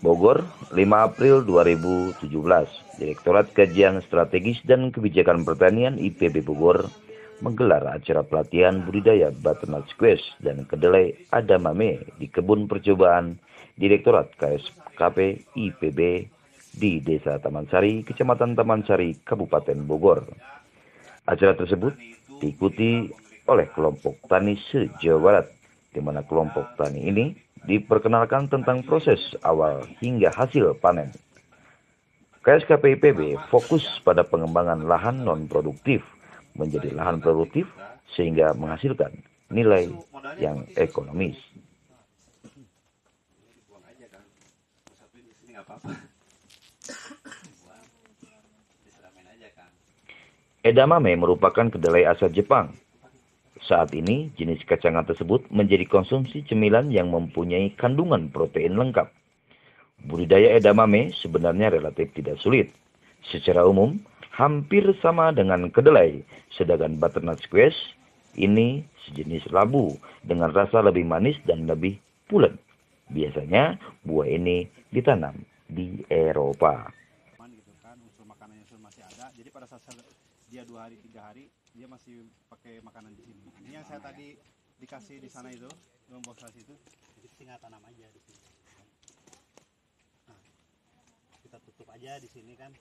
Bogor, 5 April 2017. Direktorat Kajian Strategis dan Kebijakan Pertanian IPB Bogor menggelar acara pelatihan budidaya butternut squash dan kedelai edamame di kebun percobaan Direktorat KSKP IPB di Desa Taman Sari, Kecamatan Taman Sari, Kabupaten Bogor. Acara tersebut diikuti oleh kelompok tani se-Jawa Barat, di mana kelompok tani ini diperkenalkan tentang proses awal hingga hasil panen. KSKP IPB fokus pada pengembangan lahan non-produktif menjadi lahan produktif sehingga menghasilkan nilai yang ekonomis. Edamame merupakan kedelai asal Jepang. Saat ini, jenis kacangan tersebut menjadi konsumsi cemilan yang mempunyai kandungan protein lengkap. Budidaya edamame sebenarnya relatif tidak sulit. Secara umum, hampir sama dengan kedelai, sedangkan butternut squash ini sejenis labu dengan rasa lebih manis dan lebih pulen. Biasanya, buah ini ditanam di Eropa. Unsur makanannya masih ada, jadi pada saat dia 2 hari 3 hari dia masih pakai makanan di sini. Ini yang saya tadi dikasih di sana itu, membosan itu, jadi tinggal tanam aja di sini. Nah, kita tutup aja di sini kan.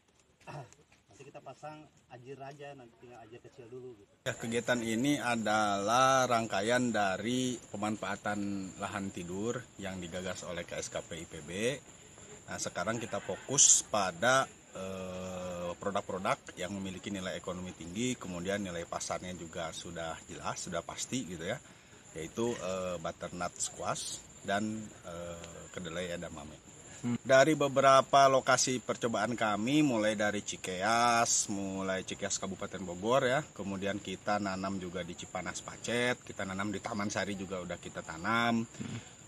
Nanti kita pasang ajir aja, nanti tinggal ajir kecil dulu gitu. Kegiatan ini adalah rangkaian dari pemanfaatan lahan tidur yang digagas oleh KSKP IPB. Nah, sekarang kita fokus pada produk-produk yang memiliki nilai ekonomi tinggi, kemudian nilai pasarnya juga sudah jelas, sudah pasti gitu ya, yaitu butternut squash dan kedelai edamame. Dari beberapa lokasi percobaan kami, mulai dari Cikeas Kabupaten Bogor ya, kemudian kita nanam juga di Cipanas Pacet, kita nanam di Taman Sari juga udah kita tanam,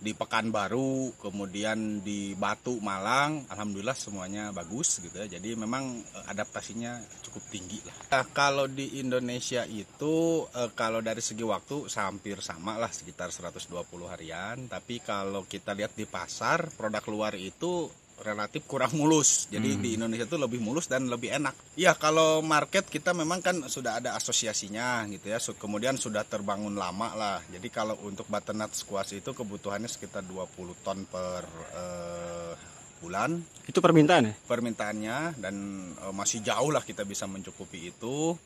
di Pekanbaru, kemudian di Batu Malang, alhamdulillah semuanya bagus gitu ya. Jadi memang adaptasinya cukup tinggi lah. Nah, kalau di Indonesia itu kalau dari segi waktu hampir sama lah, sekitar 120 harian. Tapi kalau kita lihat di pasar, produk luar itu relatif kurang mulus. Jadi di Indonesia itu lebih mulus dan lebih enak. Ya, kalau market kita memang kan sudah ada asosiasinya gitu ya. Kemudian sudah terbangun lama lah. Jadi kalau untuk butternut squash itu kebutuhannya sekitar 20 ton per bulan. Itu permintaan ya? Permintaannya, dan masih jauh lah kita bisa mencukupi itu.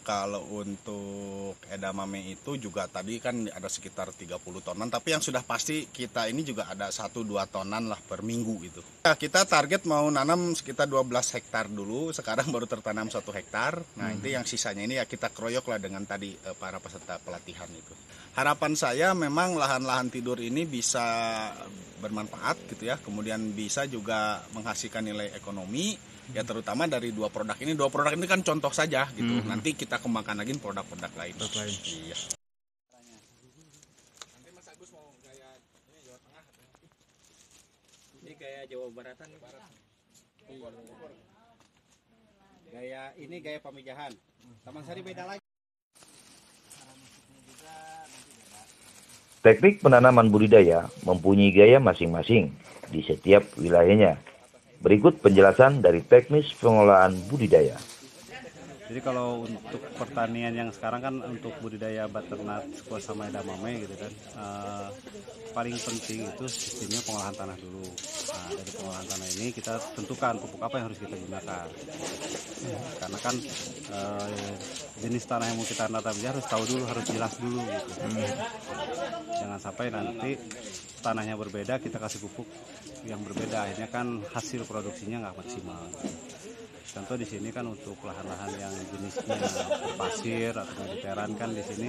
Kalau untuk edamame itu juga tadi kan ada sekitar 30 tonan, tapi yang sudah pasti kita ini juga ada 1-2 tonan lah per minggu itu. Nah, kita target mau nanam sekitar 12 hektar dulu, sekarang baru tertanam 1 hektar. Nah, ini yang sisanya ini ya kita kroyok lah dengan tadi para peserta pelatihan itu. Harapan saya memang lahan-lahan tidur ini bisa bermanfaat gitu ya, kemudian bisa juga menghasilkan nilai ekonomi. Ya, terutama dari 2 produk ini. 2 produk ini kan contoh saja gitu. Nanti kita kembangkan lagi produk-produk lain. Iya. Nanti Mas Agus mau gaya ini Jawa Tengah atau ini gaya Jawa Baratan nih. Gaya ini gaya pamijahan. Taman Sari beda lagi. Teknik penanaman budidaya mempunyai gaya masing-masing di setiap wilayahnya. Berikut penjelasan dari teknis pengolahan budidaya. Jadi kalau untuk pertanian yang sekarang kan untuk budidaya butternut squash sama edamame gitu kan, paling penting itu sistemnya pengolahan tanah dulu. Nah, dari pengolahan tanah ini kita tentukan pupuk apa yang harus kita gunakan. Karena kan jenis tanah yang mau kita tanam dia harus tahu dulu, harus jelas dulu gitu. Jangan sampai nanti tanahnya berbeda, kita kasih pupuk yang berbeda, akhirnya kan hasil produksinya nggak maksimal. Contoh di sini kan untuk lahan-lahan yang jenisnya pasir atau mediteran kan di sini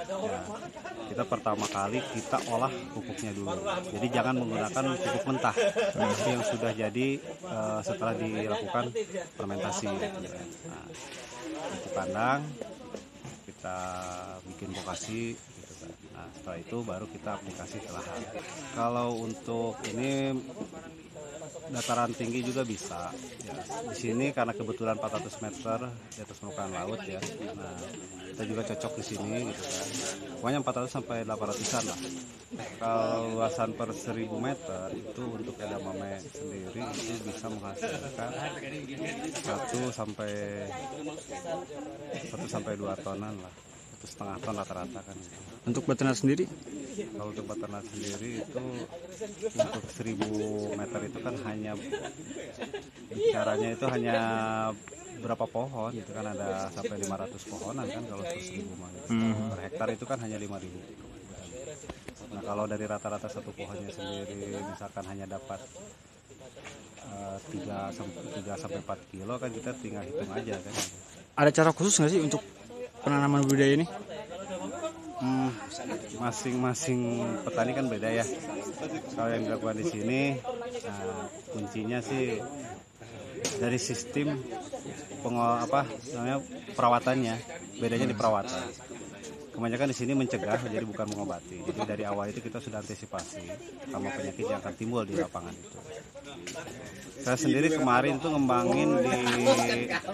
ya kita pertama kali kita olah pupuknya dulu. Jadi jangan menggunakan pupuk mentah yang sudah jadi setelah dilakukan fermentasi. Gitu. Nah, pupuk kandang kita bikin lokasi. Nah, setelah itu baru kita aplikasi ke lahan. Kalau untuk ini dataran tinggi juga bisa. Ya. Di sini karena kebetulan 400 meter di atas permukaan laut ya. Nah, kita juga cocok di sini gitu kan. Pokoknya 400 sampai 800-an lah. Kalau luasan per 1000 meter itu untuk edamame sendiri itu bisa menghasilkan 1 sampai 2 tonan lah. 1,5 ton rata-rata kan. Untuk beternak sendiri? Kalau untuk beternak sendiri itu untuk 1000 meter itu kan hanya bicaranya itu hanya berapa pohon gitu kan, ada sampai 500 pohonan kan kalau per 1000 meter. Per hektar itu kan hanya 5.000. Nah kalau dari rata-rata satu pohonnya sendiri misalkan hanya dapat 3 sampai 4 kilo kan, kita tinggal hitung aja kan. Ada cara khusus nggak sih untuk penanaman budidaya ini? Masing-masing petani kan beda ya. Kalau yang dilakukan di sini, kuncinya sih dari sistem perawatannya. Bedanya di perawatan. Kebanyakan di sini mencegah, jadi bukan mengobati. Jadi dari awal itu kita sudah antisipasi sama penyakit yang akan timbul di lapangan itu. Saya sendiri kemarin tuh ngembangin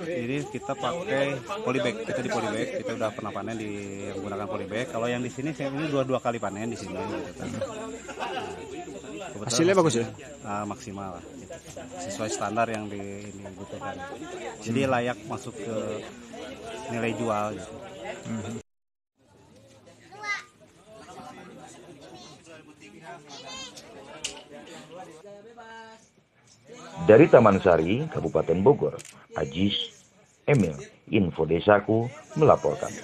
jadi kita pakai polybag. Kita di polybag, kita udah pernah panen menggunakan polybag. Kalau yang di sini saya ini dua kali panen di sini gitu kan. Hasilnya bagus ya? Maksimal lah. Gitu. Sesuai standar yang dibutuhkan. Jadi layak masuk ke nilai jual gitu. Dari Taman Sari, Kabupaten Bogor, Ajis Emil, Info Desaku melaporkan.